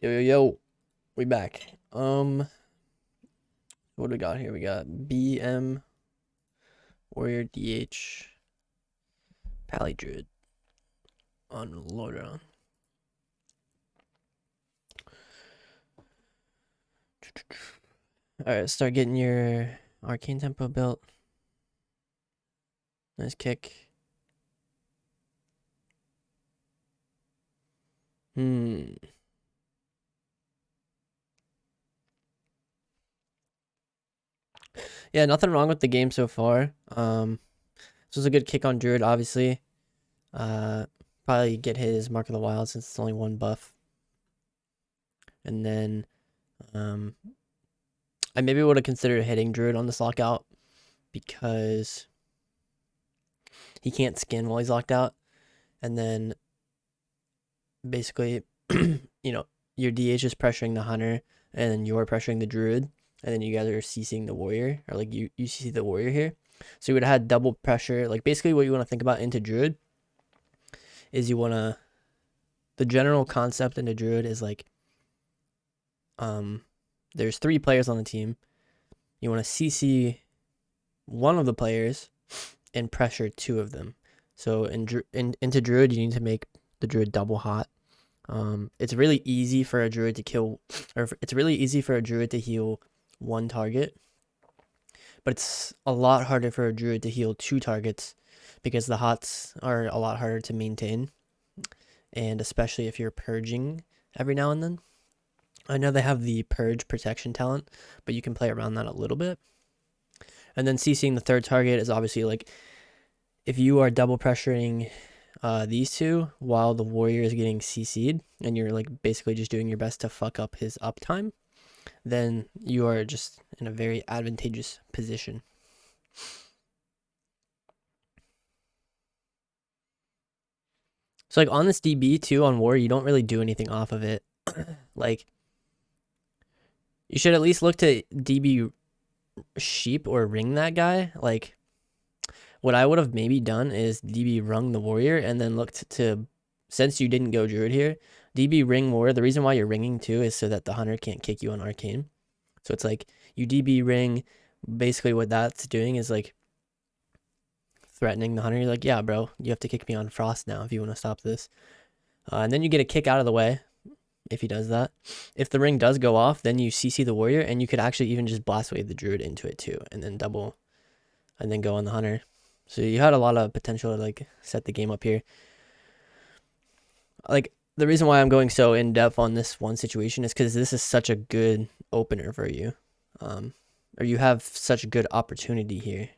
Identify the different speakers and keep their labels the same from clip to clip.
Speaker 1: Yo, we back. What do we got here? We got BM, Warrior, DH, Pally Druid on Lordron. Alright, start getting your Arcane tempo built. Nice kick. Yeah, nothing wrong with the game so far. This was a good kick on Druid, obviously. Probably get his Mark of the Wild since it's only one buff. And then, I maybe would have considered hitting Druid on this lockout because he can't skin while he's locked out. And then, basically, your DH is pressuring the Hunter, and then you're pressuring the Druid, and then you guys are CCing the Warrior, or like you CC the Warrior here. So you would have had double pressure. Like basically what you want to think about into Druid is the general concept into Druid is like, there's 3 players on the team. You want to CC one of the players and pressure 2 of them. So into Druid, you need to make the Druid double hot. It's really easy for a Druid to kill, or it's really easy for a Druid to heal 1 target, but it's a lot harder for a Druid to heal 2 targets because the hots are a lot harder to maintain, and especially if you're purging every now and then. I know they have the Purge protection talent, but you can play around that a little bit. And then CCing the 3rd target is obviously like, if you are double pressuring these 2 while the Warrior is getting CC'd, and you're like basically just doing your best to fuck up his uptime, then you are just in a very advantageous position. So like on this DB too, on Warrior, you don't really do anything off of it. Like, you should at least look to DB sheep or ring that guy. Like, what I would have maybe done is DB rung the Warrior and then looked to, since you didn't go Druid here, DB ring Warrior. The reason why you're ringing too is so that the Hunter can't kick you on Arcane. So it's like you DB ring. Basically what that's doing is like threatening the Hunter. You're like, yeah, bro, you have to kick me on Frost now if you want to stop this. And then you get a kick out of the way if he does that. If the ring does go off, then you CC the Warrior, and you could actually even just blast wave the Druid into it too, and then double, and then go on the Hunter. So you had a lot of potential to like set the game up here. Like, the reason why I'm going so in depth on this one situation is because this is such a good opener for you, or you have such a good opportunity here,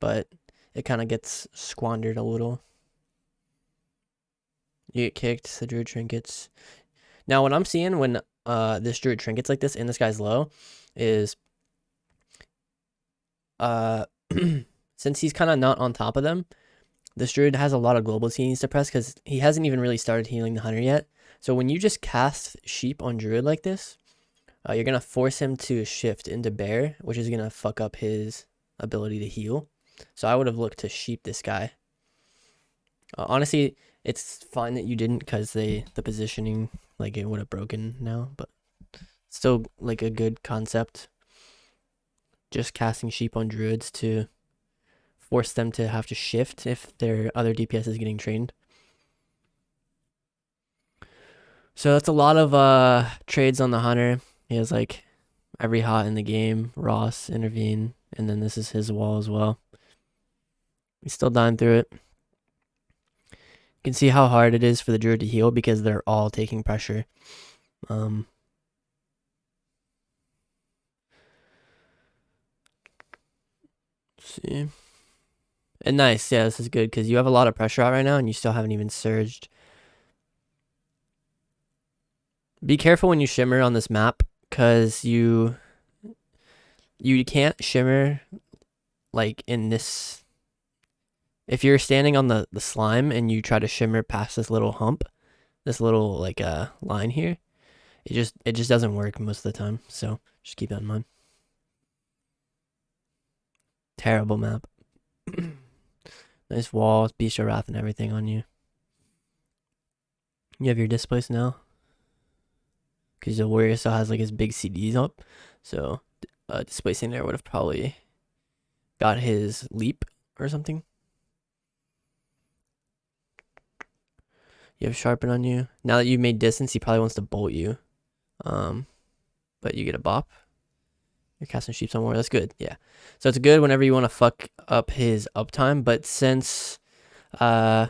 Speaker 1: but it kind of gets squandered a little. You get kicked, the Druid trinkets. Now, what I'm seeing when this Druid trinkets like this and this guy's low is, since he's kind of not on top of them, this Druid has a lot of globals he needs to press because he hasn't even really started healing the Hunter yet. So when you just cast Sheep on Druid like this, you're going to force him to shift into Bear, which is going to fuck up his ability to heal. So I would have looked to Sheep this guy. Honestly, it's fine that you didn't because the positioning, like, it would have broken now, but still like a good concept. Just casting Sheep on Druids to force them to have to shift if their other DPS is getting trained. So that's a lot of trades on the Hunter. He has like every hot in the game, Ross, intervene, and then this is his wall as well. He's still dying through it. You can see how hard it is for the Druid to heal because they're all taking pressure. See. And nice, yeah, this is good because you have a lot of pressure out right now and you still haven't even surged. Be careful when you shimmer on this map because you can't shimmer like in this. If you're standing on the slime and you try to shimmer past this little hump, this little like line here, it just doesn't work most of the time. So just keep that in mind. Terrible map. Nice walls, Beast of Wrath and everything on you. You have your displace now. because the warrior still has like his big CDs up. So displacing there would have probably got his leap or something. You have sharpen on you. Now that you've made distance, he probably wants to bolt you. But you get a bop. You're casting sheep somewhere. That's good. Yeah. So it's good whenever you want to fuck up his uptime. But since you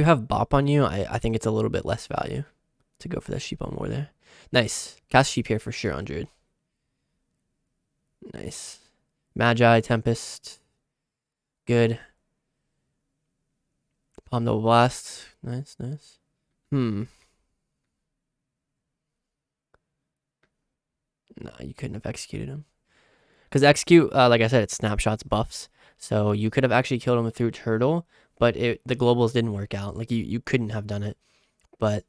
Speaker 1: have bop on you, I think it's a little bit less value to go for that sheep on war there. Nice. Cast sheep here for sure on Druid. Nice. Magi, Tempest. Good. Palm Double Blast. Nice, nice. No, you couldn't have executed him. Because execute, like I said, it snapshots buffs. So you could have actually killed him through Turtle, but the globals didn't work out. Like you couldn't have done it. But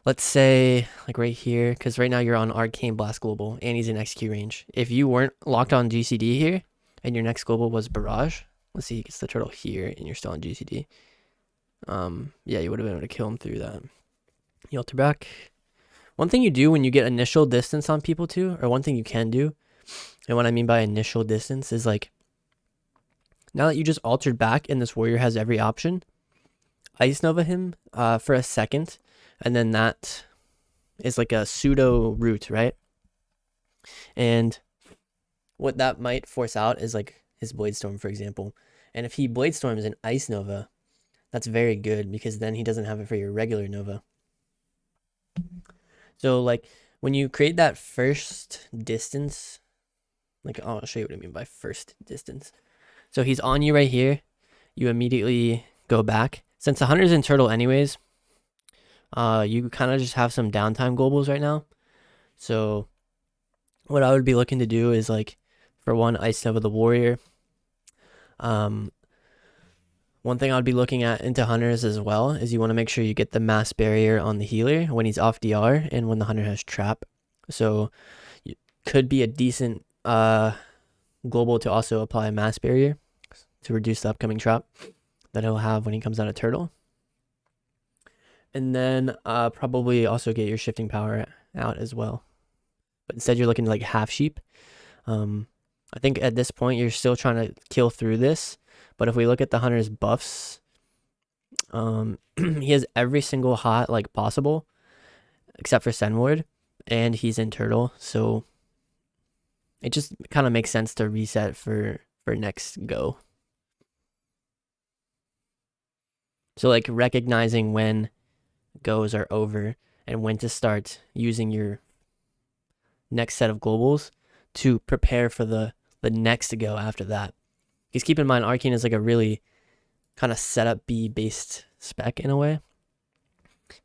Speaker 1: let's say like right here, because right now you're on Arcane Blast Global and he's in execute range. If you weren't locked on GCD here and your next global was Barrage, let's see, he gets the Turtle here and you're still on GCD. Yeah, you would have been able to kill him through that. You alter back. One thing you do when you get initial distance on people too, or one thing you can do, and what I mean by initial distance is like, now that you just altered back and this warrior has every option, Ice Nova him for a second, and then that is like a pseudo root, right? And what that might force out is like his Blade Storm, for example. And if he Blade Storms an Ice Nova, that's very good because then he doesn't have it for your regular Nova. So like when you create that first distance, like I'll show you what I mean by first distance. So he's on you right here. You immediately go back. Since the hunter's in turtle anyways, you kind of just have some downtime globals right now. So what I would be looking to do is like for one Ice Nova the warrior. One thing I would be looking at into hunters as well is you want to make sure you get the mass barrier on the healer when he's off DR and when the hunter has trap. So it could be a decent global to also apply a mass barrier to reduce the upcoming trap that he'll have when he comes out of turtle. And then probably also get your shifting power out as well. But instead you're looking like half sheep. I think at this point you're still trying to kill through this. But if we look at the hunter's buffs, he has every single hot like possible, except for Senward, and he's in turtle. So it just kind of makes sense to reset for next go. So like recognizing when goes are over and when to start using your next set of globals to prepare for the next go after that. Because keep in mind, Arcane is like a really kind of setup B based spec in a way.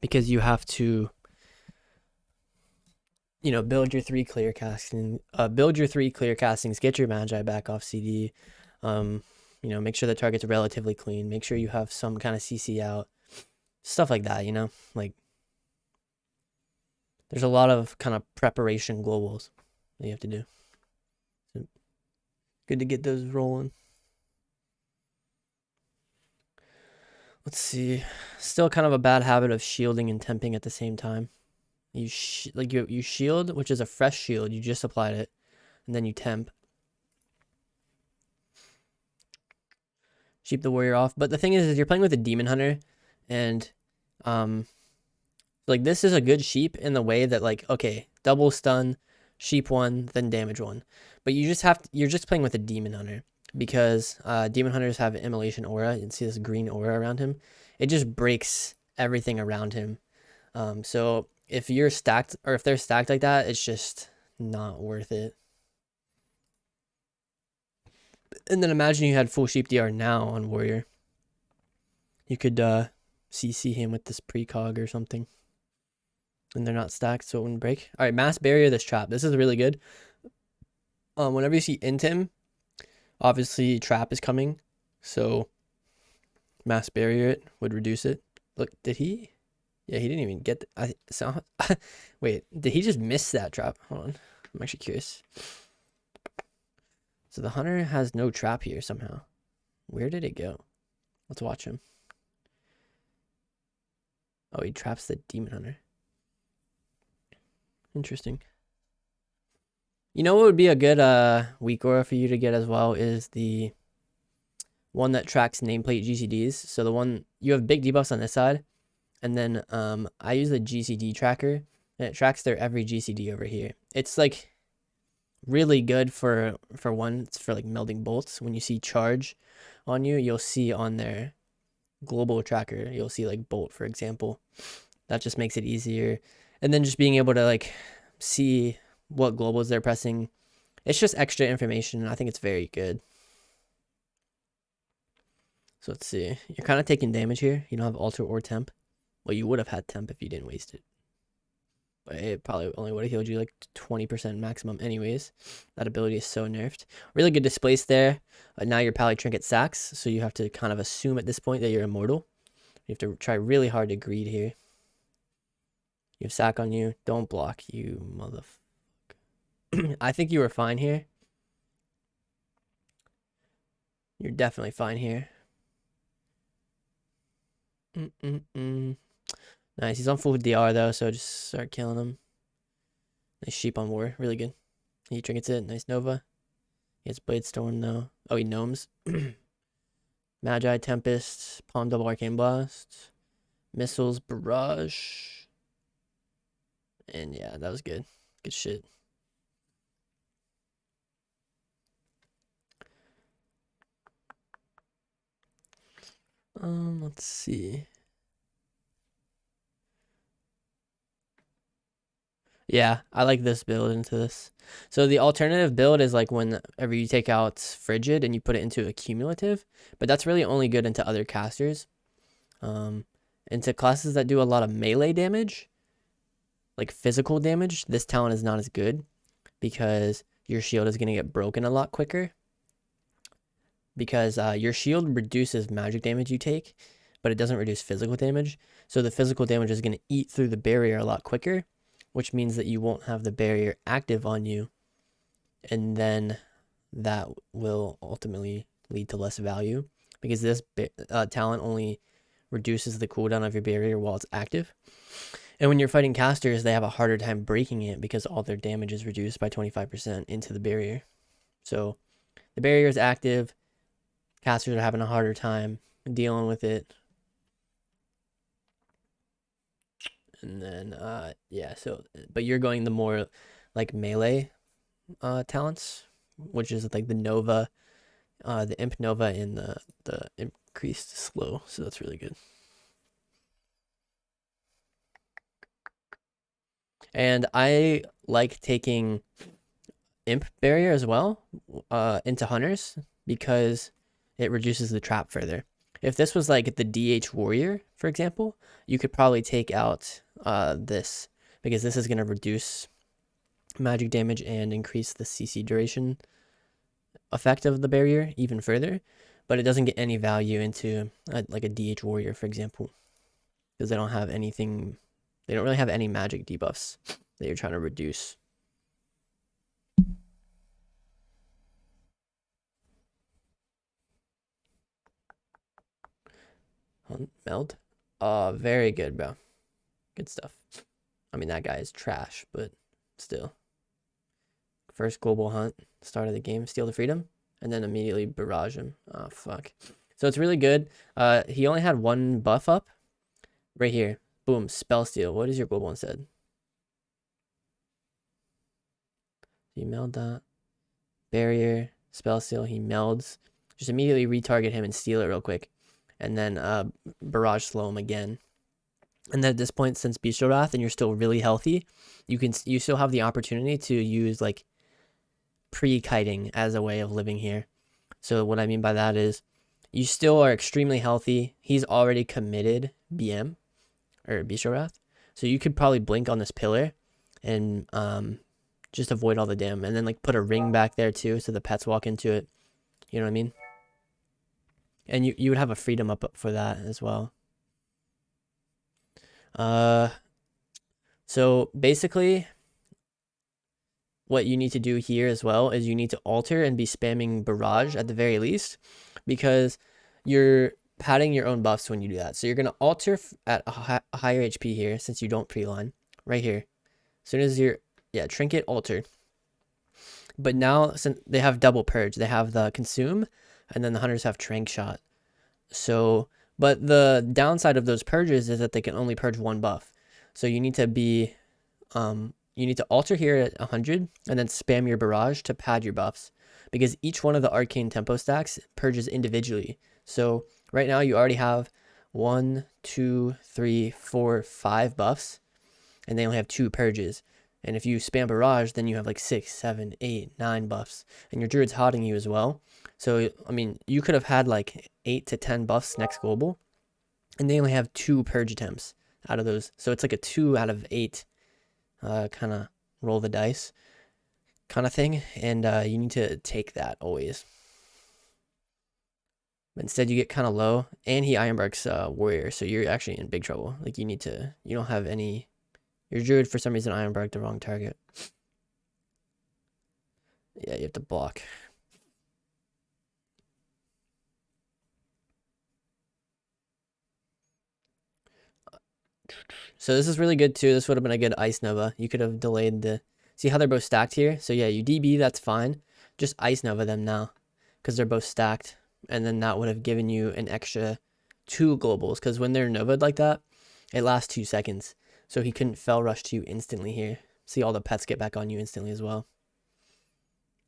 Speaker 1: Because you have to, you know, build your 3 clear castings, get your Magi back off CD, you know, make sure the target's relatively clean, make sure you have some kind of CC out, stuff like that, you know? Like, there's a lot of kind of preparation globals that you have to do. So, good to get those rolling. Let's see. Still kind of a bad habit of shielding and temping at the same time. You shield, which is a fresh shield. You just applied it, and then you temp. Sheep the warrior off. But the thing is you're playing with a demon hunter, and like this is a good sheep in the way that like okay, double stun, sheep 1, then damage 1. But you just you're just playing with a demon hunter. Because demon hunters have immolation aura. You can see this green aura around him. It just breaks everything around him. So if you're stacked, or if they're stacked like that, it's just not worth it. And then imagine you had full sheep DR now on warrior. You could CC him with this precog or something. And they're not stacked, so it wouldn't break. All right, mass barrier this trap. This is really good. Whenever you see Intim, obviously trap is coming, so mass barrier it would reduce it. Look, did he? Yeah, he didn't even get wait, did he just miss that trap? Hold on, I'm actually curious. So the hunter has no trap here somehow. Where did it go? Let's watch him. Oh, he traps the Demon Hunter. Interesting. You know what would be a good weak aura for you to get as well is the one that tracks nameplate GCDs. So the one you have big debuffs on this side, and then I use the GCD tracker, and it tracks their every GCD over here. It's like really good for one. It's for like melding bolts. When you see charge on you, you'll see on their global tracker, you'll see like bolt, for example. That just makes it easier. And then just being able to like see what globals they're pressing. It's just extra information. I think it's very good. So let's see. You're kind of taking damage here. You don't have alter or temp. Well, you would have had temp if you didn't waste it. But it probably only would have healed you like 20% maximum anyways. That ability is so nerfed. Really good displace there. Now your Pally Trinket sacks, so you have to kind of assume at this point that you're immortal. You have to try really hard to greed here. You have sack on you. Don't block, you motherfucker. I think you were fine here. You're definitely fine here. Nice. He's on full DR though, so just start killing him. Nice sheep on war. Really good. He trinkets it. Nice Nova. He has Blade Storm though. Oh, he gnomes. Magi, Tempest, Palm Double Arcane Blast, Missiles, Barrage. And yeah, that was good. Good shit. Let's see. Yeah, I like this build into this. So the alternative build is like whenever you take out Frigid and you put it into a cumulative, but that's really only good into other casters. Into classes that do a lot of melee damage, like physical damage, this talent is not as good because your shield is going to get broken a lot quicker. Because your shield reduces magic damage you take, but it doesn't reduce physical damage. So the physical damage is going to eat through the barrier a lot quicker, which means that you won't have the barrier active on you. And then that will ultimately lead to less value because this talent only reduces the cooldown of your barrier while it's active. And when you're fighting casters, they have a harder time breaking it because all their damage is reduced by 25% into the barrier. So the barrier is active. Casters are having a harder time dealing with it. And then, yeah, so, but you're going the more like melee talents, which is like the Nova, the Imp Nova and the increased slow. So that's really good. And I like taking Imp Barrier as well into Hunters because it reduces the trap further. If this was like the DH Warrior, for example, you could probably take out this because this is going to reduce magic damage and increase the CC duration effect of the barrier even further, but it doesn't get any value into like a DH Warrior, for example, because they don't have anything, they don't really have any magic debuffs that you're trying to reduce. Meld? Very good, bro. Good stuff. I mean, that guy is trash, but still. First global hunt, start of the game, steal the freedom, and then immediately barrage him. Oh, fuck. So it's really good. He only had one buff up. Right here. Boom, spell steal. What is your global instead? He meld that. Barrier, spell steal, he melds. Just immediately retarget him and steal it real quick. And then barrage slow him again. And then at this point, since Bistro Wrath and you're still really healthy, you still have the opportunity to use like pre-kiting as a way of living here. So what I mean by that is you still are extremely healthy. He's already committed BM or Bistro Wrath. So you could probably blink on this pillar and just avoid all the dam, and then like put a ring back there too so the pets walk into it. You know what I mean? And you would have a freedom up for that as well. So basically what you need to do here as well is you need to alter and be spamming barrage at the very least, because your padding your own buffs when you do that. So you're going to alter at a higher HP here, since you don't pre-line, right here. As soon as you're, trinket alter. But now, since they have double purge, they have the consume, and then the hunters have trank shot. So, but the downside of those purges is that they can only purge one buff. So you need to be, you need to alter here at 100, and then spam your barrage to pad your buffs, because each one of the arcane tempo stacks purges individually. So right now you already have 1, 2, 3, 4, 5 buffs, and they only have 2 purges. And if you spam barrage, then you have like 6, 7, 8, 9 buffs, and your druid's hotting you as well. So I mean, you could have had like 8 to 10 buffs next global, and they only have 2 purge attempts out of those. So it's like a 2 out of 8 kind of roll the dice kind of thing, and you need to take that always. But instead you get kind of low, and he Ironbark's warrior, so you're actually in big trouble. Like you don't have any. Your druid for some reason Ironbarked the wrong target. Yeah, you have to block. So this is really good too. This would have been a good Ice Nova. You could have delayed the... See how they're both stacked here? So yeah, you DB, that's fine. Just Ice Nova them now, because they're both stacked. And then that would have given you an extra 2 globals, because when they're Nova'd like that, it lasts 2 seconds. So he couldn't fell rush to you instantly here. See all the pets get back on you instantly as well.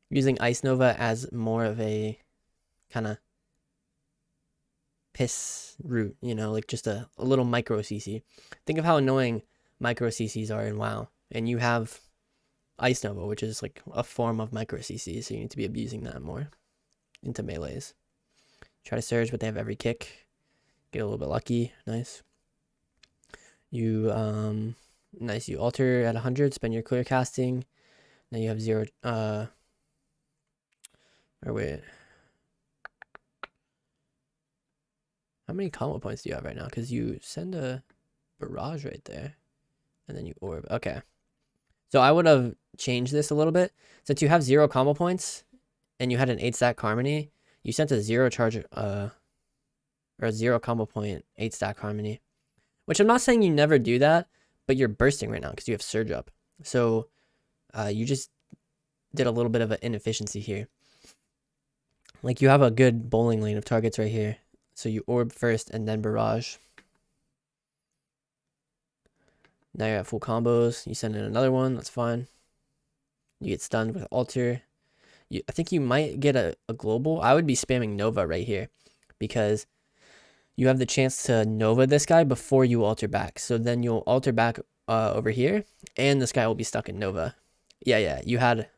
Speaker 1: Using Ice Nova as more of a kind of piss route, you know, like just a little micro CC. Think of how annoying micro CCs are in WoW. And you have Ice Nova, which is like a form of micro CC, so you need to be abusing that more into melees. Try to surge, but they have every kick. Get a little bit lucky. Nice. You you alter at 100, spend your clear casting. Now you have 0 or wait. How many combo points do you have right now? Because you send a barrage right there, and then you orb. Okay. So I would have changed this a little bit. Since you have 0 combo points, and you had an 8-stack Harmony, you sent a 0 charge, or a 0 combo point 8-stack Harmony. Which I'm not saying you never do that, but you're bursting right now because you have Surge up. So you just did a little bit of an inefficiency here. Like you have a good bowling lane of targets right here. So you orb first and then barrage. Now you're at full combos. You send in another one, that's fine. You get stunned with alter. I think you might get a global. I would be spamming Nova right here, because you have the chance to Nova this guy before you alter back. So then you'll alter back over here, and this guy will be stuck in Nova. Yeah, you had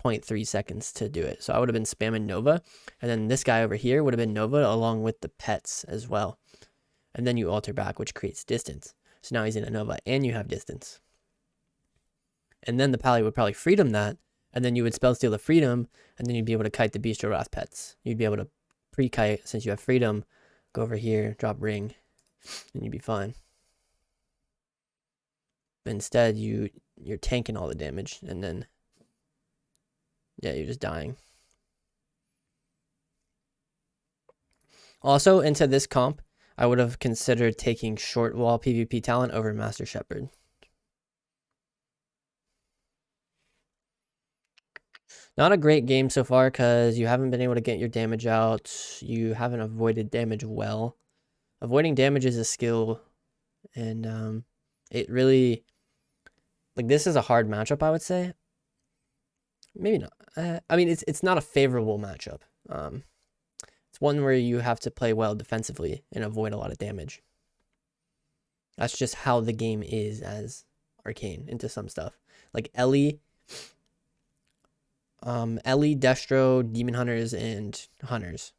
Speaker 1: 0.3 seconds to do it. So I would have been spamming Nova, and then this guy over here would have been Nova along with the pets as well. And then you alter back, which creates distance. So now he's in a Nova, and you have distance. And then the Pally would probably freedom that, and then you would spell steal the freedom, and then you'd be able to kite the Bistro Wrath pets. You'd be able to pre-kite, since you have freedom, go over here, drop ring, and you'd be fine. But instead, you're tanking all the damage, and then, yeah, you're just dying. Also, into this comp, I would have considered taking short wall PvP talent over Master Shepherd. Not a great game so far, because you haven't been able to get your damage out. You haven't avoided damage well. Avoiding damage is a skill, and it really, like, this is a hard matchup, I would say. Maybe not. I mean, it's not a favorable matchup. It's one where you have to play well defensively and avoid a lot of damage. That's just how the game is as Arcane into some stuff. Like Ellie, Destro, Demon Hunters, and Hunters.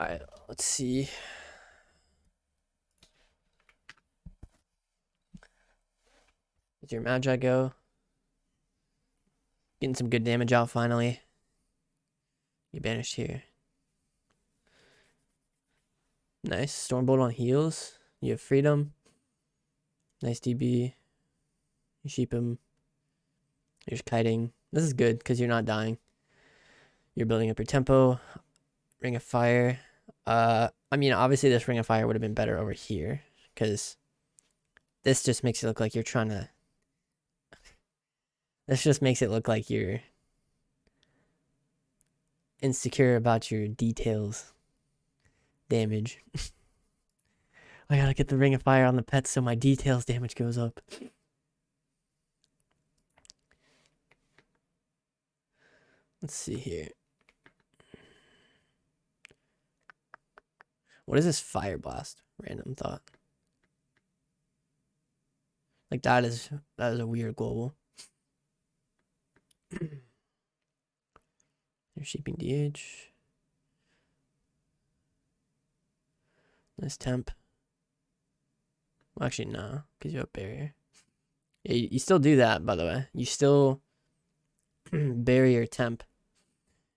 Speaker 1: Alright, let's see. Does your Magi go? Getting some good damage out finally. You banished here. Nice. Stormbolt on heals. You have freedom. Nice DB. You sheep him. You're just kiting. This is good because you're not dying. You're building up your tempo. Ring of Fire. I mean, obviously this Ring of Fire would have been better over here because this just makes it look like you're trying to... This just makes it look like you're insecure about your details. Damage. I gotta get the Ring of Fire on the pets so my details damage goes up. Let's see here. What is this Fire Blast? Random thought. Like that is a weird global. You're sheeping DH. Nice temp. Well, actually, no, because you have barrier. Yeah, you still do that, by the way. You still barrier temp.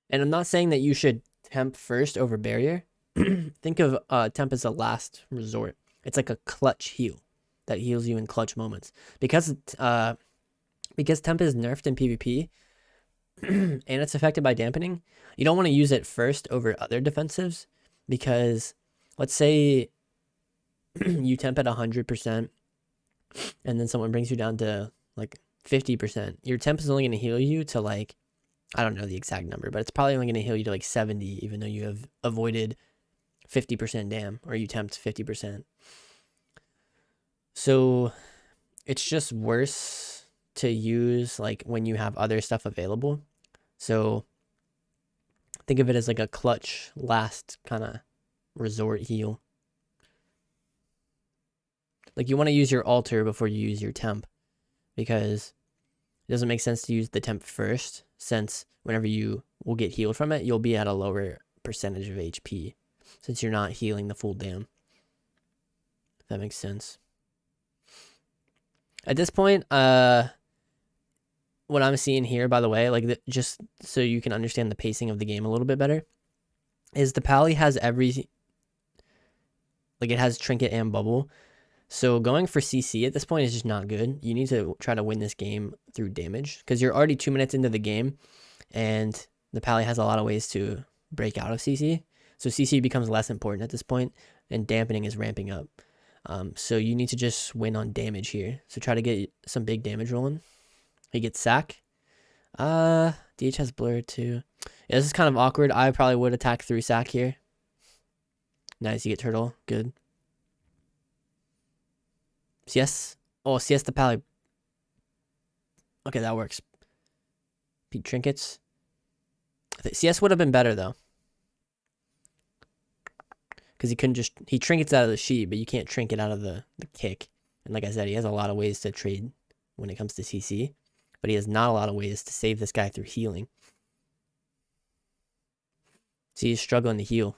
Speaker 1: And I'm not saying that you should temp first over barrier. Think of temp as a last resort. It's like a clutch heal that heals you in clutch moments. Because temp is nerfed in PvP and it's affected by dampening, you don't want to use it first over other defensives because let's say you temp at 100% and then someone brings you down to like 50%. Your temp is only going to heal you to like, I don't know the exact number, but it's probably only going to heal you to like 70 even though you have avoided 50% dam or you temped 50%. So it's just worse to use like when you have other stuff available. So think of it as like a clutch last kind of resort heal. Like you want to use your altar before you use your temp because it doesn't make sense to use the temp first since whenever you will get healed from it, you'll be at a lower percentage of HP since you're not healing the full dam. If that makes sense. At this point, what I'm seeing here, by the way, like just so you can understand the pacing of the game a little bit better, is the Pally has it has Trinket and Bubble. So going for CC at this point is just not good. You need to try to win this game through damage because you're already 2 minutes into the game and the Pally has a lot of ways to break out of CC. So CC becomes less important at this point and dampening is ramping up. So you need to just win on damage here. So try to get some big damage rolling. He gets sack. DH has blur too. Yeah, this is kind of awkward. I probably would attack through sack here. Nice, you get turtle. Good. CS. Oh, CS the Pally. Okay, that works. Beat trinkets. CS would have been better though. Because he trinkets out of the sheet, but you can't trinket out of the kick. And like I said, he has a lot of ways to trade when it comes to CC. But he has not a lot of ways to save this guy through healing. See, he's struggling to heal.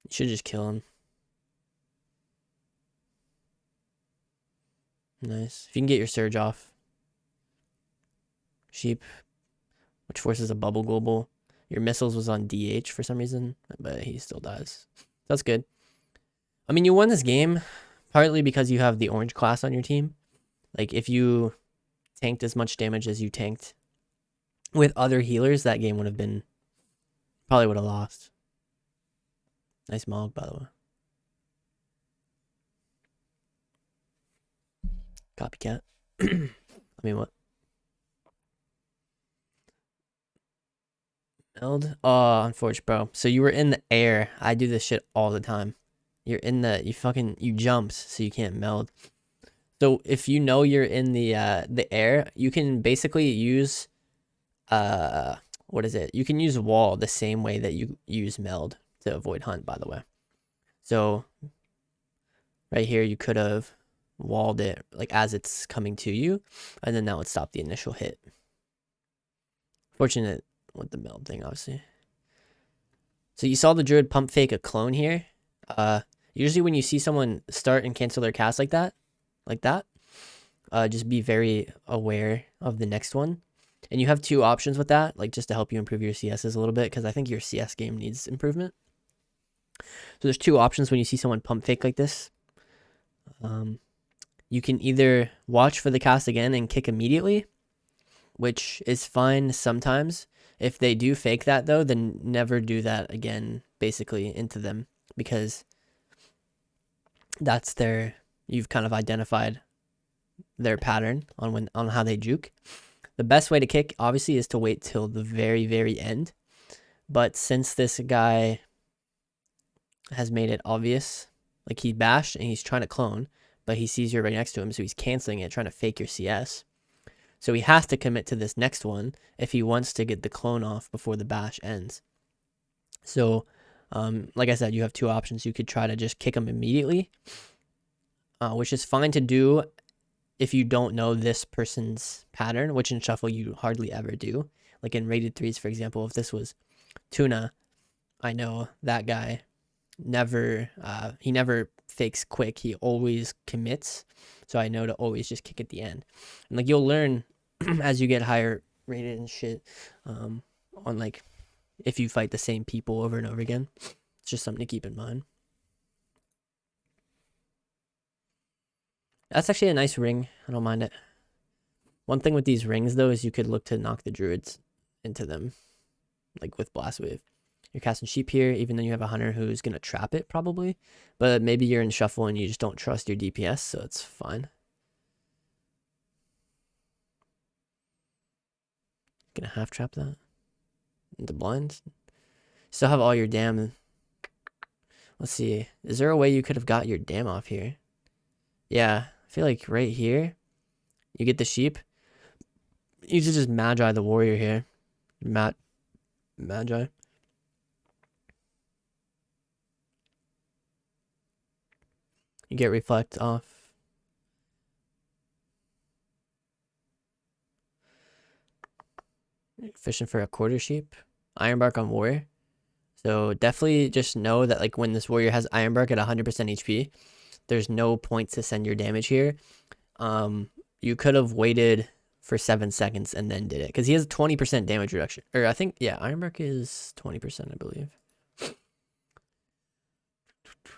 Speaker 1: You should just kill him. Nice. If you can get your surge off. Sheep, which forces a bubble global. Your missiles was on DH for some reason, but he still dies. That's good. I mean, you won this game partly because you have the orange class on your team. Like, if you tanked as much damage as you tanked with other healers, that game would have been... Probably would have lost. Nice Mog, by the way. Copycat. I mean, what? Meld? Oh, unfortunate, bro. So you were in the air. I do this shit all the time. You're in the... You jumped, so you can't meld. So if you know you're in the air, you can basically use... what is it? You can use wall the same way that you use meld to avoid hunt, by the way. So right here, you could have walled it like as it's coming to you, and then that would stop the initial hit. Fortunate with the meld thing, obviously. So you saw the Druid pump fake a clone here. Usually when you see someone start and cancel their cast like that, just be very aware of the next one. And you have two options with that, like just to help you improve your CSs a little bit, because I think your CS game needs improvement. So there's two options when you see someone pump fake like this. You can either watch for the cast again and kick immediately, which is fine sometimes. If they do fake that though, then never do that again, basically, into them, because that's you've kind of identified their pattern on how they juke. The best way to kick, obviously, is to wait till the very, very end. But since this guy has made it obvious, like he bashed and he's trying to clone, but he sees you're right next to him, so he's canceling it, trying to fake your CS. So he has to commit to this next one if he wants to get the clone off before the bash ends. So, like I said, you have two options. You could try to just kick him immediately, which is fine to do if you don't know this person's pattern, which in Shuffle you hardly ever do. Like in Rated 3s, for example, if this was Tuna, I know that guy he never fakes quick. He always commits. So I know to always just kick at the end. And like you'll learn as you get higher rated and shit, on like if you fight the same people over and over again. It's just something to keep in mind. That's actually a nice ring. I don't mind it. One thing with these rings though is you could look to knock the druids into them, like with Blast Wave. You're casting sheep here, even though you have a hunter who's gonna trap it probably, but maybe you're in Shuffle and you just don't trust your DPS, so it's fine. Gonna half trap that into blinds. Still have all your dam. Let's see. Is there a way you could have got your dam off here? Yeah, I feel like right here, you get the sheep. You should just Magi the warrior here. Magi. You get reflect off. Fishing for a quarter sheep. Ironbark on warrior. So definitely just know that like when this warrior has Ironbark at 100% HP, there's no point to send your damage here. You could have waited for 7 seconds and then did it, because he has 20% damage reduction. Or I think, yeah, Ironbark is 20%, I believe.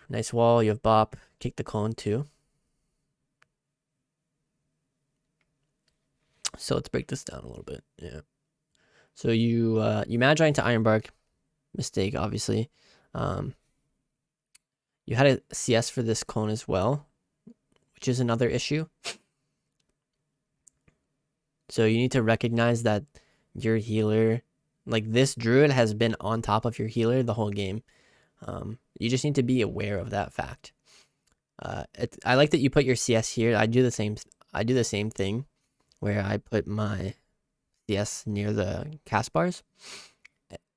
Speaker 1: Nice wall. You have Bop. Kick the clone too. So let's break this down a little bit. Yeah. So you Magi into Ironbark. Mistake, obviously. You had a CS for this clone as well, which is another issue. So you need to recognize that your healer, like this druid, has been on top of your healer the whole game. You just need to be aware of that fact. I like that you put your CS here. I do the same thing, where I put my CS near the cast bars.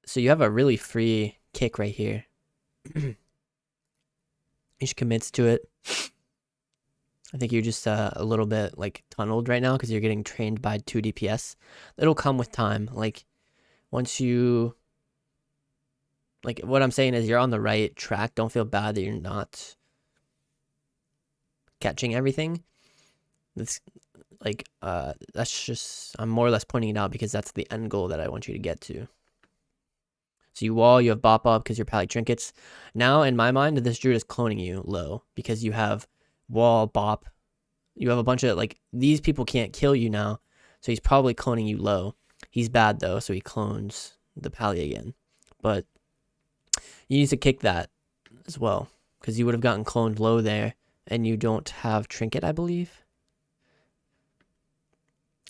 Speaker 1: So you have a really free kick right here. He just commits to it. I think you're just a little bit like tunneled right now because you're getting trained by 2 DPS. It'll come with time. Like once you, like what I'm saying is you're on the right track. Don't feel bad that you're not catching everything. That's like that's just, I'm more or less pointing it out because that's the end goal that I want you to get to. So you wall, you have Bop up because you're probably Trinkets. Now, in my mind, this druid is cloning you low because you have wall, Bop. You have a bunch of, like, these people can't kill you now, so he's probably cloning you low. He's bad, though, so he clones the Pally again. But you need to kick that as well because you would have gotten cloned low there, and you don't have Trinket, I believe.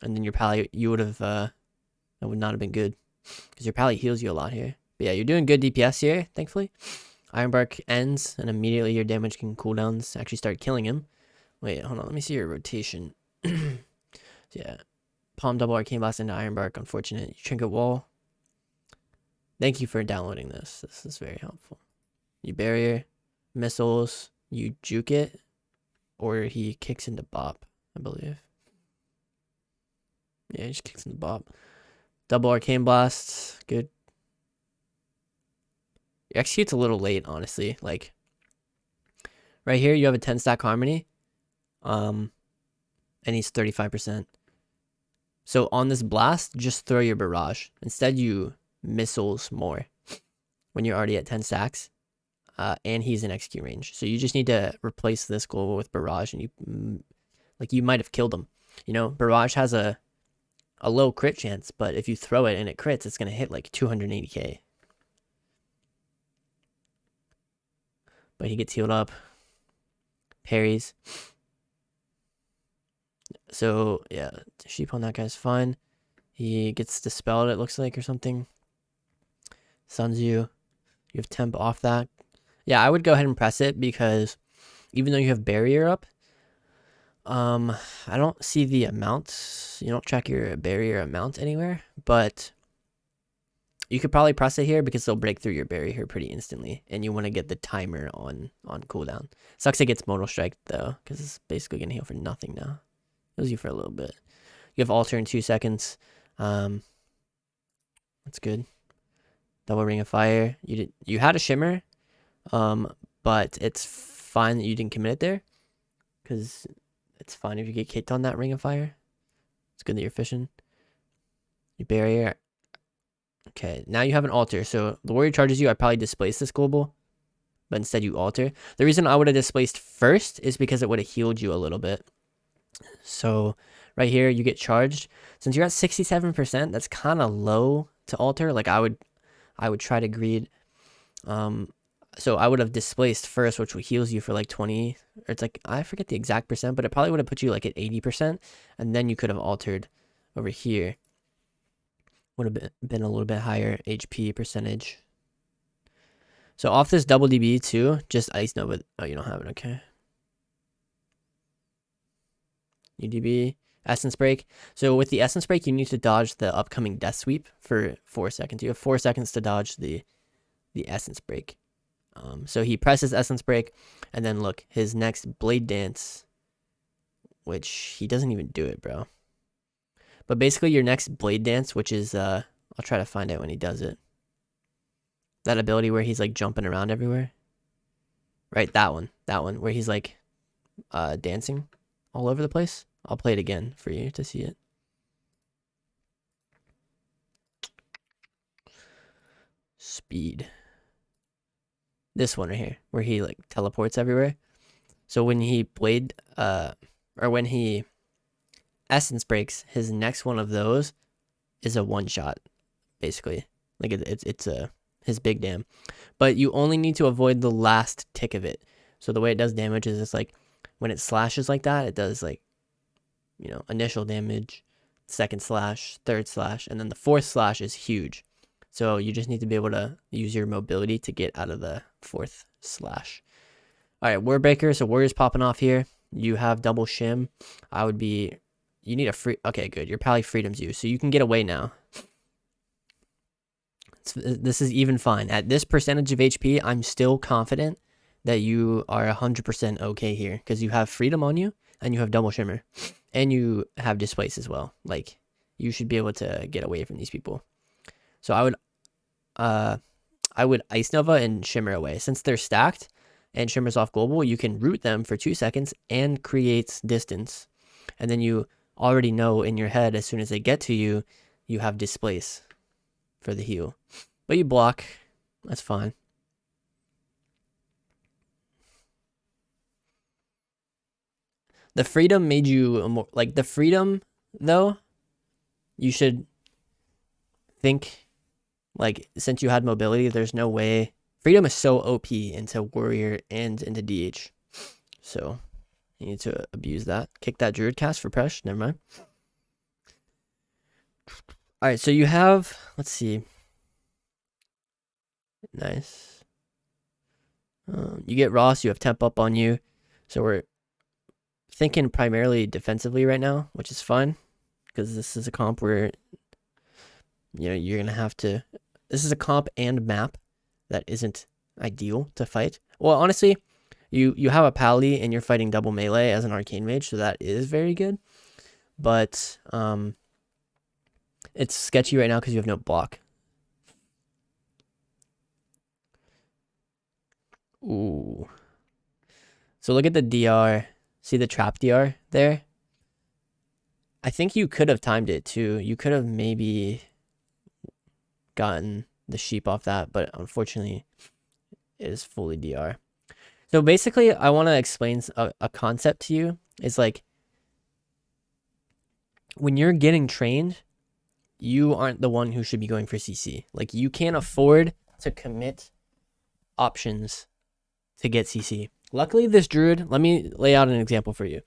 Speaker 1: And then your Pally, you would have, that would not have been good because your Pally heals you a lot here. But yeah, you're doing good DPS here, thankfully. Ironbark ends, and immediately your damage can cooldowns actually start killing him. Wait, hold on, let me see your rotation. Yeah, Palm double Arcane Blast into Ironbark, unfortunate. You Trinket wall. Thank you for downloading this. This is very helpful. You barrier, missiles, you juke it, or he kicks into Bop, I believe. Yeah, he just kicks into Bop. Double Arcane Blast, good. Your execute's a little late, honestly. Like, right here, you have a 10 stack Harmony. And he's 35%. So on this blast, just throw your barrage. Instead, you missiles more when you're already at 10 stacks. And he's in execute range. So you just need to replace this global with barrage, and you might have killed him. You know, barrage has a a low crit chance, but if you throw it and it crits, it's going to hit like 280k. But he gets healed up. Parries. So, yeah, sheep on that guy's fine. He gets dispelled, it looks like, or something. Suns you. You have temp off that. Yeah, I would go ahead and press it because even though you have barrier up, I don't see the amount. You don't track your barrier amount anywhere, but you could probably press it here because they'll break through your barrier pretty instantly, and you want to get the timer on cooldown. Sucks it gets Mortal Strike though, because it's basically gonna heal for nothing now. Heals you for a little bit. You have Alter in 2 seconds. That's good. Double Ring of Fire. You had a Shimmer, but it's fine that you didn't commit it there, because it's fine if you get kicked on that Ring of Fire. It's good that you're fishing. You barrier. Okay, now you have an alter. So the warrior charges you. I probably displaced this global, but instead you alter. The reason I would have displaced first is because it would have healed you a little bit. So right here you get charged. Since you're at 67%, that's kind of low to alter. Like I would try to greed. So I would have displaced first, which heals you for like 20, or it's like, I forget the exact percent, but it probably would have put you like at 80%, and then you could have altered over here. Would have been a little bit higher HP percentage. So off this double DB too, just Ice Nova. Oh, you don't have it, okay. UDB, Essence Break. So with the Essence Break, you need to dodge the upcoming Death Sweep for 4 seconds. You have 4 seconds to dodge the Essence Break. So he presses Essence Break, and then look, his next Blade Dance, which he doesn't even do it, bro. But basically your next Blade Dance, which is, I'll try to find out when he does it. That ability where he's like jumping around everywhere. Right, that one, where he's like dancing all over the place. I'll play it again for you to see it. Speed. This one right here, where he like teleports everywhere. So when he when he Essence Breaks, his next one of those is a one shot, basically. Like it's his big dam, but you only need to avoid the last tick of it. So the way it does damage is it's like when it slashes like that, it does like, you know, initial damage, second slash, third slash, and then the fourth slash is huge. So you just need to be able to use your mobility to get out of the fourth slash. All right, Warbreaker. So Warrior's popping off here. You have double shim. You need a free. Okay, good. Your Pally freedoms you, so you can get away now. This is even fine. At this percentage of HP, I'm still confident that you are 100% okay here because you have freedom on you and you have double shimmer and you have displace as well. Like you should be able to get away from these people. So I would Ice Nova and Shimmer away. Since they're stacked and Shimmer's off global, you can root them for 2 seconds and create distance. And then you already know in your head as soon as they get to you, you have displace for the heal. But you block. That's fine. The freedom made you more like the freedom though. You should think like since you had mobility, there's no way. Freedom is so OP into warrior and into DH. So you need to abuse that. Kick that Druid cast for Presh. Never mind. All right, so you have, let's see. Nice. You get Ross, you have temp up on you. So we're thinking primarily defensively right now, which is fine. Because this is a comp where, you know, you're going to have to... This is a comp and map that isn't ideal to fight. Well, honestly, you have a Pally and you're fighting double melee as an Arcane Mage, so that is very good. But it's sketchy right now because you have no block. Ooh. So look at the DR. See the trap DR there? I think you could have timed it too. You could have maybe gotten the sheep off that, but unfortunately it is fully DR. So basically I want to explain a concept to you. It's like when you're getting trained, you aren't the one who should be going for CC. Like, you can't afford to commit options to get CC. Luckily, this Druid, let me lay out an example for you.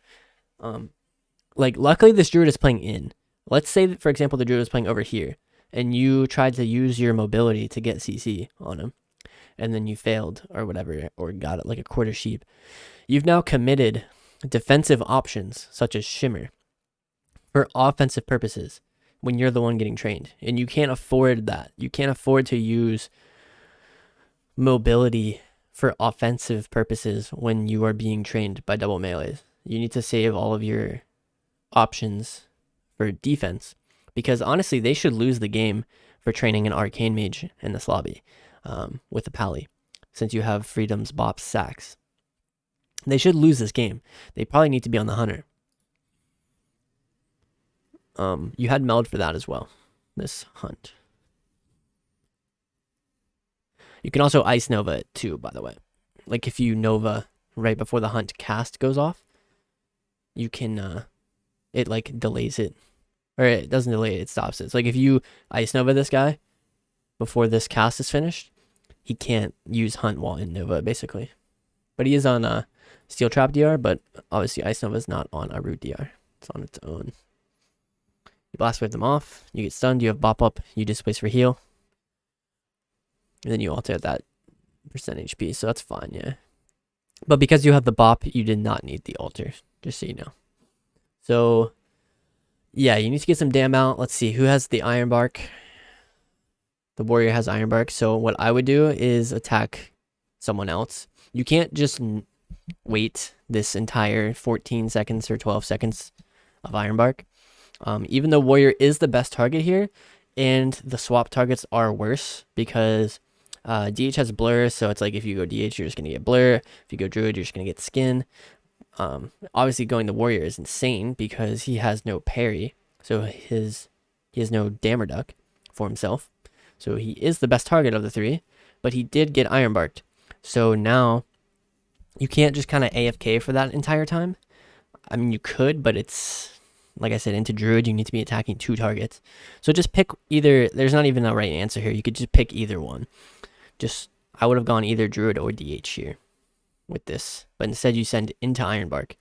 Speaker 1: Luckily, this Druid is playing in. Let's say that, for example, the Druid is playing over here, and you tried to use your mobility to get CC on him, and then you failed, or whatever, or got it like a quarter sheep. You've now committed defensive options, such as Shimmer, for offensive purposes when you're the one getting trained. And you can't afford that. You can't afford to use mobility for offensive purposes when you are being trained by double melees. You need to save all of your options for defense, because honestly, they should lose the game for training an Arcane Mage in this lobby with the Pally, since you have Freedoms, Bops, Sacks. They should lose this game. They probably need to be on the Hunter. You had Meld for that as well, this hunt. You can also Ice Nova it too, by the way. Like, if you Nova right before the hunt cast goes off, you can, it like delays it. Or it doesn't delay it, it stops it. So like, if you Ice Nova this guy before this cast is finished, he can't use hunt while in Nova, basically. But he is on Steel Trap DR, but obviously Ice Nova is not on a Root DR. It's on its own. You Blast Wave them off, you get stunned, you have Bop Up, you Displace for heal. And then you alter that percent HP, so that's fine, yeah. But because you have the Bop, you did not need the alter, just so you know. So, yeah, you need to get some dam out. Let's see, who has the Iron Bark? The warrior has Iron Bark, so what I would do is attack someone else. You can't just wait this entire 14 seconds or 12 seconds of Iron Bark. Even though warrior is the best target here, and the swap targets are worse because DH has blur, so it's like if you go DH, you're just going to get blur. If you go Druid, you're just going to get skin. Obviously, going the warrior is insane because he has no parry, so he has no Dammer Duck for himself. So he is the best target of the three, but he did get Iron Barked. So now you can't just kind of AFK for that entire time. I mean, you could, but it's, like I said, into Druid, you need to be attacking 2 targets. So just pick either. There's not even a right answer here. You could just pick either one. I would have gone either Druid or DH here with this. But instead you send into Iron Bark.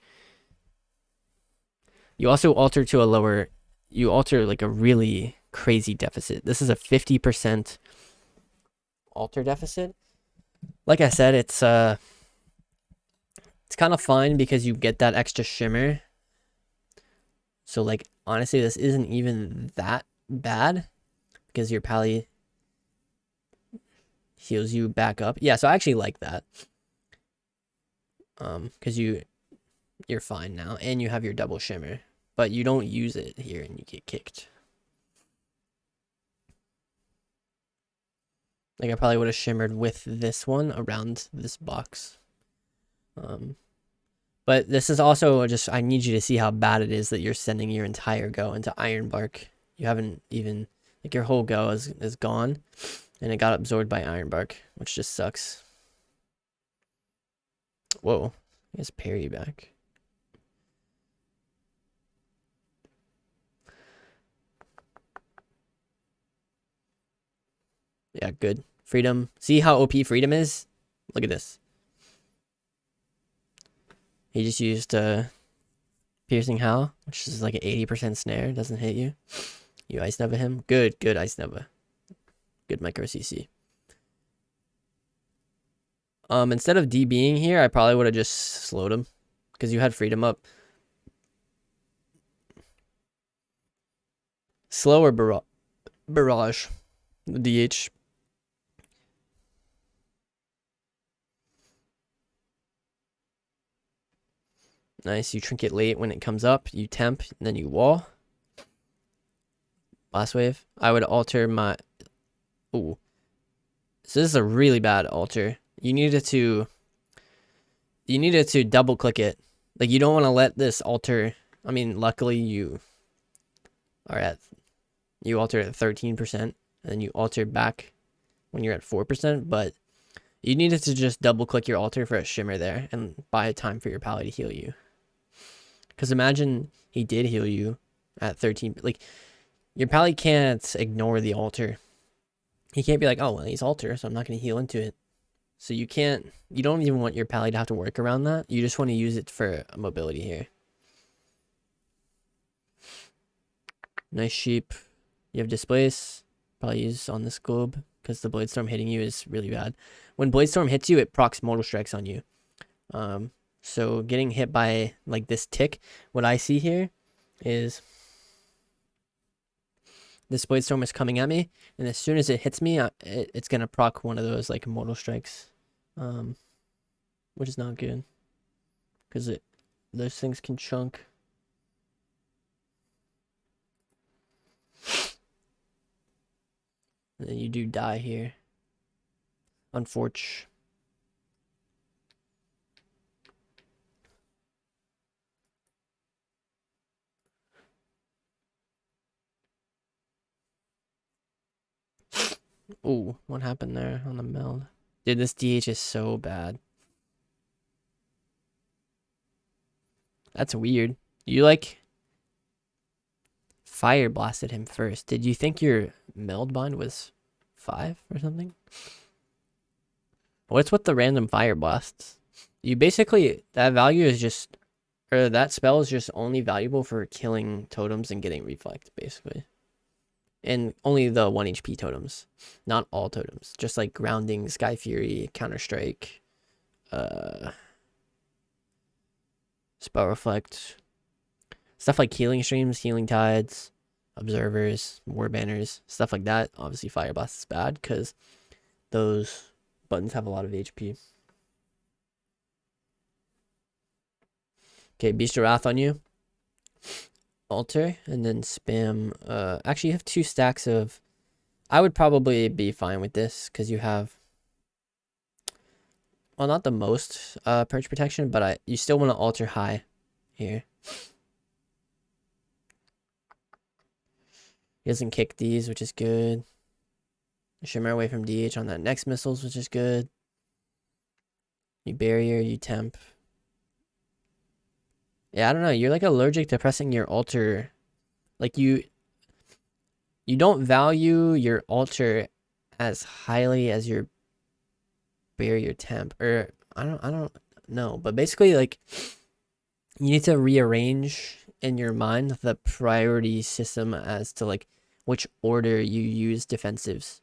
Speaker 1: You also alter to a lower. You alter like a really crazy deficit. This is a 50% alter deficit. Like I said, it's kind of fine because you get that extra shimmer. So like, honestly, this isn't even that bad because your Pally heals you back up. Yeah, so I actually like that. Because you're fine now and you have your double shimmer, but you don't use it here and you get kicked. Like, I probably would have shimmered with this one around this box. But this is also just, I need you to see how bad it is that you're sending your entire go into Iron Bark. You haven't even, like, your whole go is gone. And it got absorbed by Iron Bark, which just sucks. Whoa, he has parry back. Yeah, good. Freedom. See how OP Freedom is? Look at this. He just used Piercing Howl, which is like an 80% snare. Doesn't hit you. You Ice Nova him. Good Ice Nova. Good micro CC. Instead of DBing here, I probably would have just slowed him because you had Freedom up. Slower barrage. The DH. Nice. You trinket late when it comes up. You temp, and then you wall. Last wave. I would alter my. Ooh. So this is a really bad alter. You needed to double click it. Like, you don't want to let this alter. I mean, luckily you alter at 13%, and then you alter back when you're at 4%, but you needed to just double click your alter for a shimmer there and buy a time for your Pally to heal you. Because imagine he did heal you at 13. Like, your pally can't ignore the altar. He can't be like, oh, well, he's altar, so I'm not going to heal into it. So you don't even want your pally to have to work around that. You just want to use it for mobility here. Nice sheep. You have displace. Probably use on this globe because the Bladestorm hitting you is really bad. When Bladestorm hits you, it procs Mortal Strikes on you. So getting hit by like this tick, what I see here is this Bladestorm is coming at me, and as soon as it hits me, it's gonna proc one of those like Mortal Strikes, which is not good because those things can chunk. And then you do die here. Unfortunate. Ooh, what happened there on the meld? Dude, this DH is so bad. That's weird. You like fire blasted him first. Did you think your meld bind was 5 or something? What's with the random fire blasts? You basically, that value is just, or that spell is just only valuable for killing totems and getting reflect, basically. And only the 1 HP totems, not all totems. Just like grounding, Sky Fury, Counterstrike, Spell Reflect, stuff like Healing Streams, Healing Tides, Observers, War Banners, stuff like that. Obviously, Fire Blast is bad because those buttons have a lot of HP. Okay, Beast of Wrath on you. Altar, and then spam. Actually, you have 2 stacks of... I would probably be fine with this because you have... Well, not the most Purge protection, but you still want to altar high here. He doesn't kick these, which is good. Shimmer away from DH on that next missiles, which is good. You barrier, you temp. Yeah, I don't know. You're like allergic to pressing your altar. Like you don't value your altar as highly as your barrier temp. Or I don't know. But basically, like, you need to rearrange in your mind the priority system as to like which order you use defensives.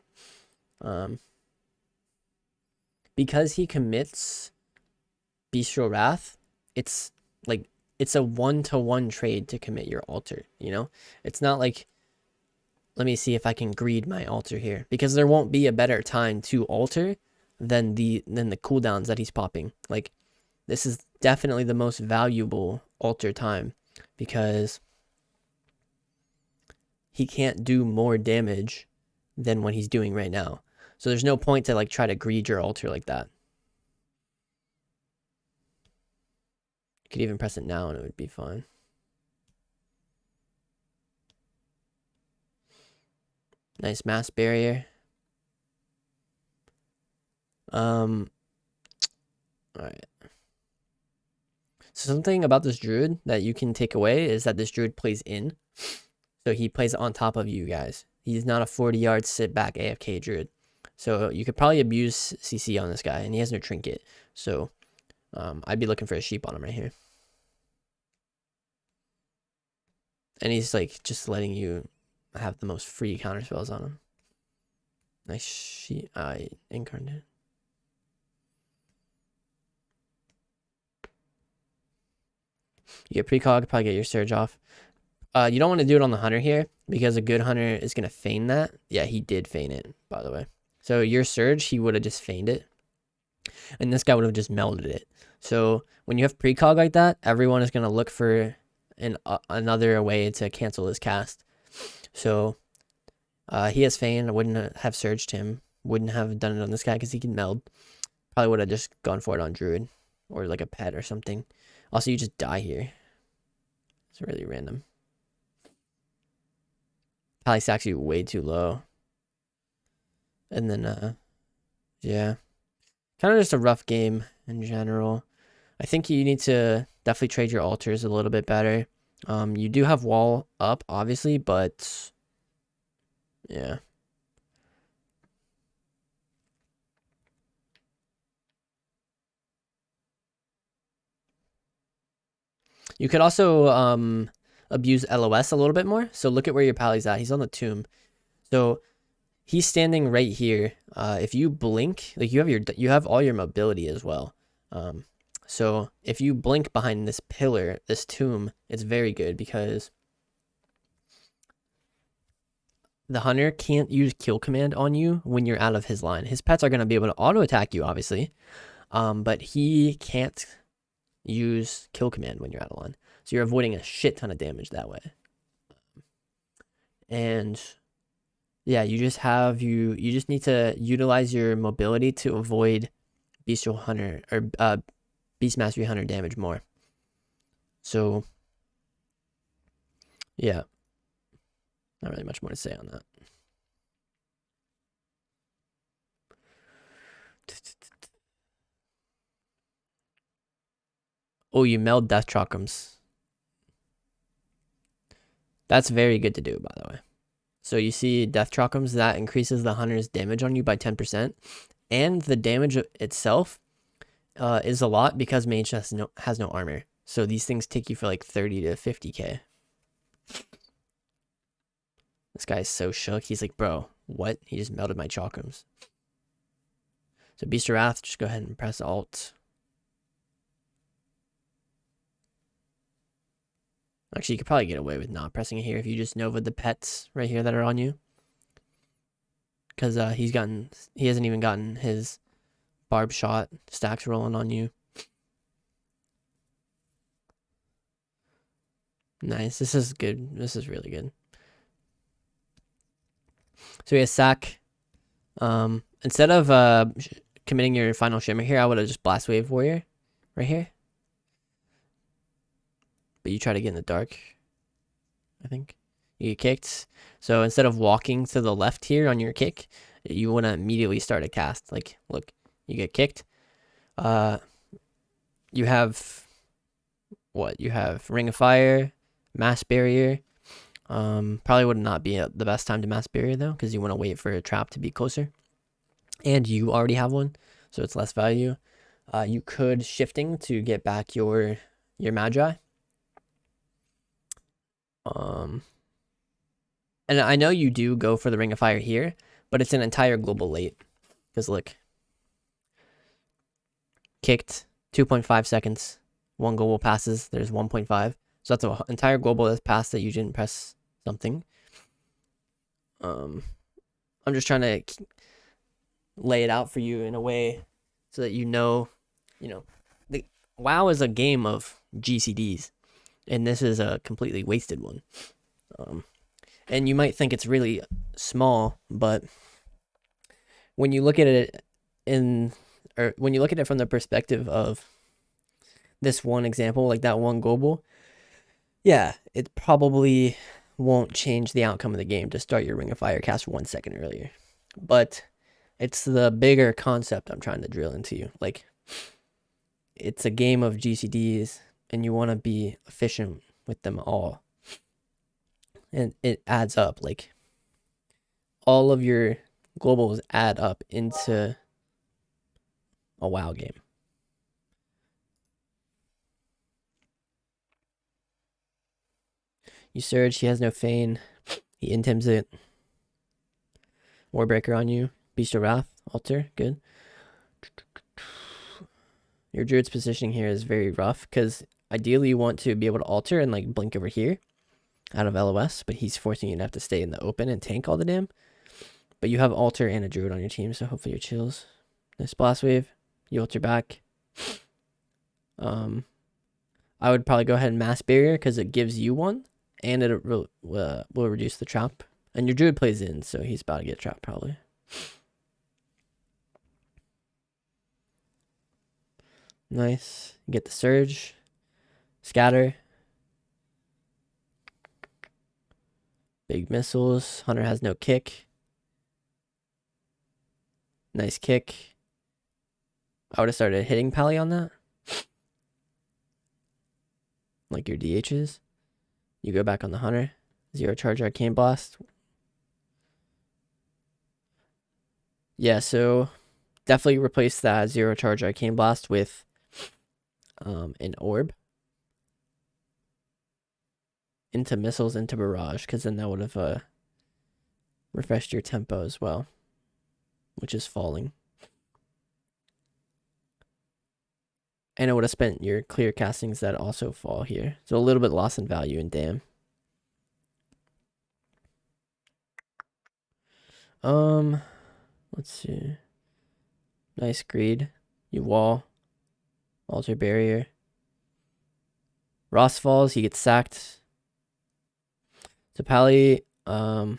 Speaker 1: Because he commits Bestial Wrath, it's like it's a 1-to-1 trade to commit your altar, you know? It's not like, let me see if I can greed my altar here, because there won't be a better time to altar than the cooldowns that he's popping. Like, this is definitely the most valuable altar time because he can't do more damage than what he's doing right now. So there's no point to like try to greed your altar like that. You could even press it now and it would be fine. Nice mass barrier. Alright. So something about this druid that you can take away is that this druid plays in. So he plays on top of you guys. He's not a 40-yard sit back AFK druid. So you could probably abuse CC on this guy, and he has no trinket. So I'd be looking for a sheep on him right here. And he's like just letting you have the most free counterspells on him. Nice sheep. Incarnate. You get precog, probably get your surge off. You don't want to do it on the hunter here because a good hunter is going to feign that. Yeah, he did feign it, by the way. So your surge, he would have just feigned it. And this guy would have just melded it. So when you have precog like that, everyone is going to look for another way to cancel his cast. So he has feigned. I wouldn't have surged him. Wouldn't have done it on this guy because he can meld. Probably would have just gone for it on Druid or like a pet or something. Also, you just die here. It's really random. Probably stacks you way too low. And then, yeah. Kind of just a rough game in general. I think you need to definitely trade your altars a little bit better. You do have wall up, obviously, but yeah. You could also abuse LOS a little bit more. So look at where your pally's at. He's on the tomb. So he's standing right here. If you blink, like you have all your mobility as well. So if you blink behind this pillar, this tomb, it's very good because the hunter can't use kill command on you when you're out of his line. His pets are going to be able to auto attack you, obviously, but he can't use kill command when you're out of line. So you're avoiding a shit ton of damage that way. And yeah, you just need to utilize your mobility to avoid bestial hunter or beast mastery hunter damage more. So yeah, not really much more to say on that. Oh, you meld death chakrams. That's very good to do, by the way. So you see death chakrams, that increases the hunter's damage on you by 10%. And the damage itself is a lot because Mage has no armor. So these things take you for like 30 to 50k. This guy is so shook. He's like, bro, what? He just melted my chakrams. So Beast of Wrath, just go ahead and press Alt. Actually, you could probably get away with not pressing it here if you just Nova the pets right here that are on you. Because he hasn't even gotten his barb shot stacks rolling on you. Nice. This is good. This is really good. So he has sack. Instead of committing your final shimmer here, I would have just blast wave warrior right here. But you try to get in the dark, I think. You get kicked. So instead of walking to the left here on your kick, you want to immediately start a cast. Like, look, you get kicked. You have what? You have Ring of Fire, Mass Barrier. Probably would not be the best time to Mass Barrier though, because you want to wait for a trap to be closer. And you already have one, so it's less value. You could shifting to get back your Magi. And I know you do go for the Ring of Fire here, but it's an entire global late. Because look, kicked 2.5 seconds, one global passes. There's 1.5, so that's an entire global that's passed that you didn't press something. I'm just trying to lay it out for you in a way so that you know, the WoW is a game of GCDs, and this is a completely wasted one. And you might think it's really small, but when you look at it when you look at it from the perspective of this one example, like that one global, yeah, it probably won't change the outcome of the game to start your Ring of Fire cast 1 second earlier. But it's the bigger concept I'm trying to drill into you. Like, it's a game of GCDs, and you want to be efficient with them all. And it adds up. Like, all of your globals add up into a WoW game. You Surge, he has no Feign. He intims it. Warbreaker on you. Beast of Wrath, Altar, good. Your Druid's positioning here is very rough, because ideally you want to be able to alter and like blink over here out of LOS, but he's forcing you to have to stay in the open and tank all the damn. But you have Altar and a Druid on your team, so hopefully you're chills. Nice Blast Wave. You alter back. I would probably go ahead and Mass Barrier because it gives you one, and it will reduce the trap. And your Druid plays in, so he's about to get trapped probably. Nice. Get the Surge. Scatter. Big missiles. Hunter has no kick. Nice kick. I would have started hitting Pally on that. Like your DHs. You go back on the Hunter. 0 charge Arcane Blast. Yeah, so definitely replace that 0 charge Arcane Blast with an Orb. Into Missiles, into Barrage, because then that would have refreshed your tempo as well, which is falling. And it would have spent your clear castings that also fall here. So a little bit lost in value in Dam. Let's see. Nice Greed. You wall. Alter Barrier. Ross falls, he gets sacked. So Pally, yeah,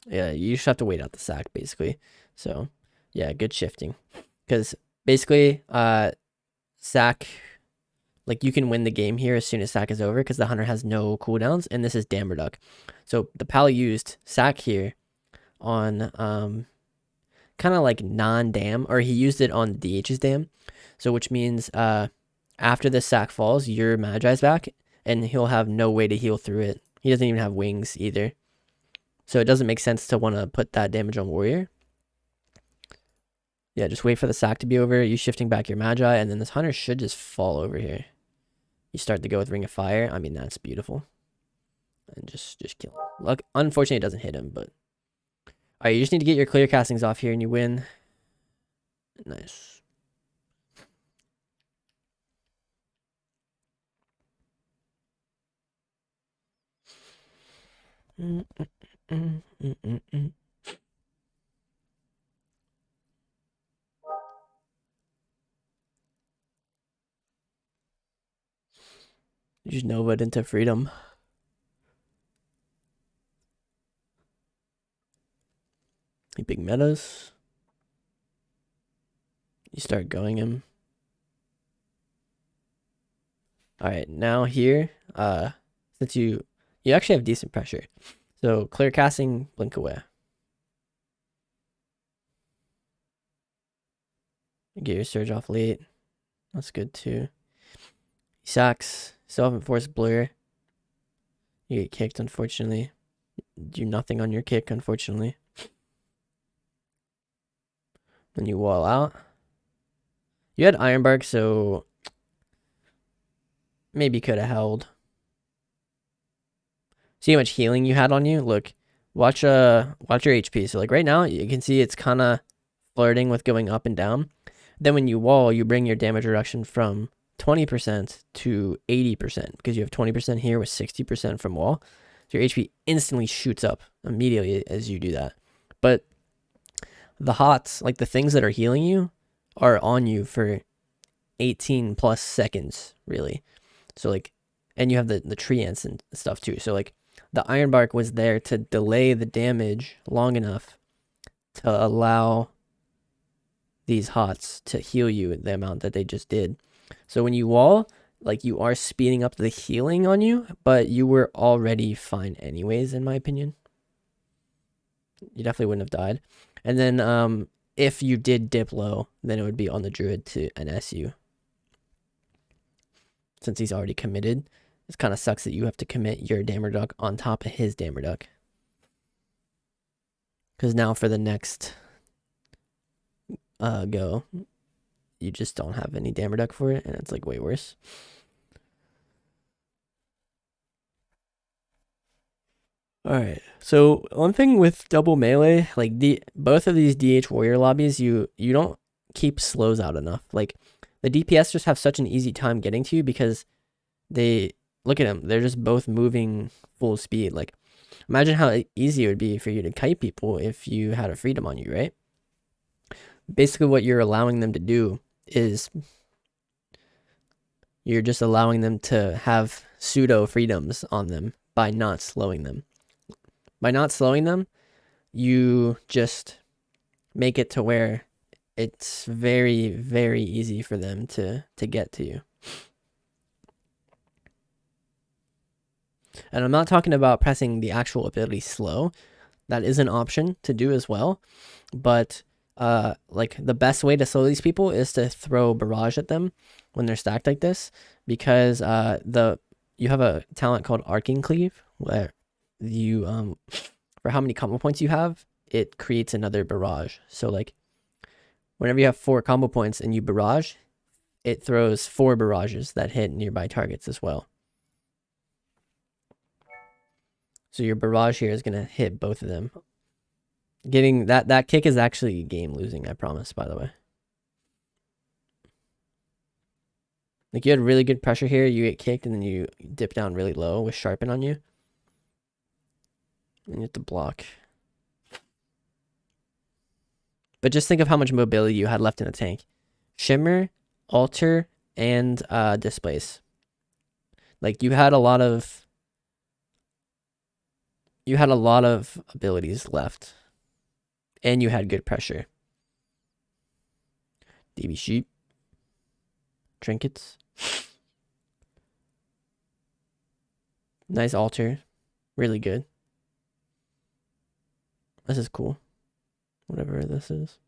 Speaker 1: you just have to wait out the sack basically. So yeah, good shifting. Because basically, sack, like you can win the game here as soon as sack is over because the Hunter has no cooldowns and this is Dam Reduct. So the Pally used sack here on kind of like non-dam, or he used it on DH's dam. So which means after the sack falls, your Magi's back and he'll have no way to heal through it. He doesn't even have wings either. So it doesn't make sense to want to put that damage on Warrior. Yeah, just wait for the sack to be over. You shifting back your Magi, and then this Hunter should just fall over here. You start to go with Ring of Fire. I mean, that's beautiful. And just kill him. Look, unfortunately, it doesn't hit him, but... Alright, you just need to get your clear castings off here, and you win. Nice. You just Nova it into freedom. You big metas. You start going him. Alright, now here, since you actually have decent pressure. So clear casting, blink away. Get your surge off late. That's good too. Sacks, self-enforced blur. You get kicked, unfortunately. Do nothing on your kick, unfortunately. Then you wall out. You had Ironbark, so maybe could have held. See how much healing you had on you? Look, watch your HP. So like right now, you can see it's kind of flirting with going up and down. Then when you wall, you bring your damage reduction from 20% to 80% because you have 20% here with 60% from wall. So your HP instantly shoots up immediately as you do that. But the hots, like the things that are healing you, are on you for 18 plus seconds, really. So like, and you have the tree ants and stuff too. So like the Ironbark was there to delay the damage long enough to allow these hots to heal you the amount that they just did. So when you wall, like you are speeding up the healing on you, but you were already fine anyways, in my opinion. You definitely wouldn't have died. And then if you did dip low, then it would be on the Druid to NS you. Since he's already committed, it kind of sucks that you have to commit your Dammer Duck on top of his Dammer Duck. Because now for the next go, you just don't have any Dammer Duck for it, and it's like way worse. Alright, so one thing with double melee, like both of these DH warrior lobbies, you don't keep slows out enough. Like the DPS just have such an easy time getting to you because they look at them, they're just both moving full speed. Like imagine how easy it would be for you to kite people if you had a freedom on you, right? Basically what you're allowing them to do is you're just allowing them to have pseudo freedoms on them by not slowing them. By not slowing them, you just make it to where it's very, very easy for them to get to you. And I'm not talking about pressing the actual ability slow. That is an option to do as well. But like the best way to slow these people is to throw barrage at them when they're stacked like this, because you have a talent called Arcane Cleave, where you for how many combo points you have, it creates another barrage. So like whenever you have 4 combo points and you barrage, it throws 4 barrages that hit nearby targets as well. So your barrage here is gonna hit both of them. Getting that kick is actually game losing, I promise, by the way. Like you had really good pressure here, you get kicked and then you dip down really low with Sharpen on you. And you have to block. But just think of how much mobility you had left in the tank. Shimmer, Alter, and Displace. Like you had a lot of abilities left. And you had good pressure. DB Sheep. Trinkets. Nice Alter. Really good. This is cool. Whatever this is.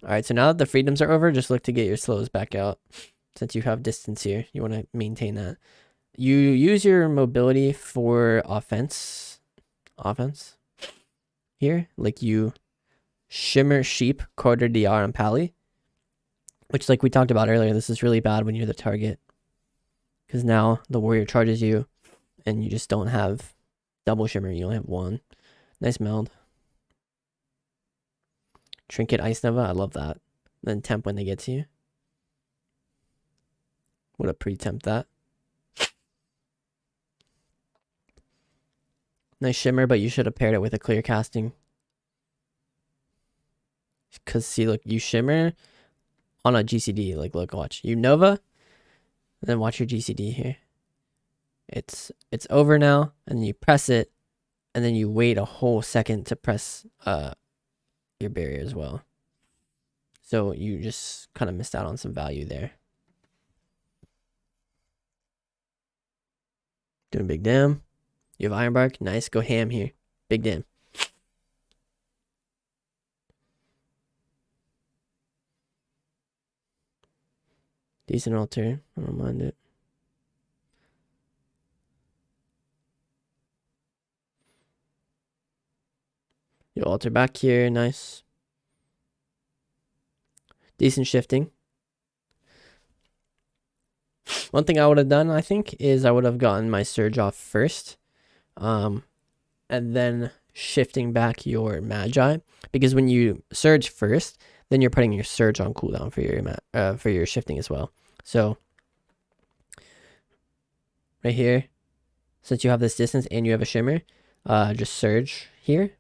Speaker 1: Alright, so now that the freedoms are over, just look to get your slows back out. Since you have distance here, you want to maintain that. You use your mobility for offense. Here, like you Shimmer, Sheep, Quarter DR, and Pally. Which, like we talked about earlier, this is really bad when you're the target. Because now the warrior charges you, and you just don't have double Shimmer, you only have 1. Nice meld. Trinket Ice Nova, I love that. Then temp when they get to you. Would have pre-tempt that. Nice Shimmer, but you should have paired it with a clear casting. Because see, look, you Shimmer on a GCD. Like, look, watch. You Nova, and then watch your GCD here. It's over now, and then you press it, and then you wait a whole second to press your barrier as well. So you just kind of missed out on some value there. Doing big dam. You have Ironbark. Nice. Go ham here. Big dam. Decent Alter. I don't mind it. You Alter back here. Nice. Decent shifting. One thing I would have done, I think, is I would have gotten my Surge off first. And then shifting back your Magi. Because when you Surge first, then you're putting your Surge on cooldown for your shifting as well. So, right here, since you have this distance and you have a Shimmer, just Surge here.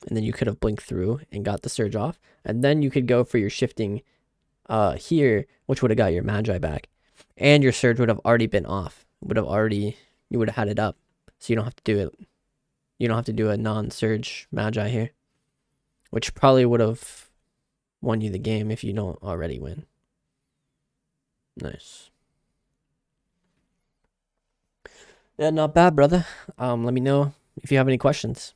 Speaker 1: And then you could have blinked through and got the Surge off. And then you could go for your shifting here, which would have got your Magi back. And your Surge would have already been off. You would have had it up. So you don't have to do it. You don't have to do a non-Surge Magi here. Which probably would have won you the game if you don't already win. Nice. Yeah, not bad, brother. Let me know if you have any questions.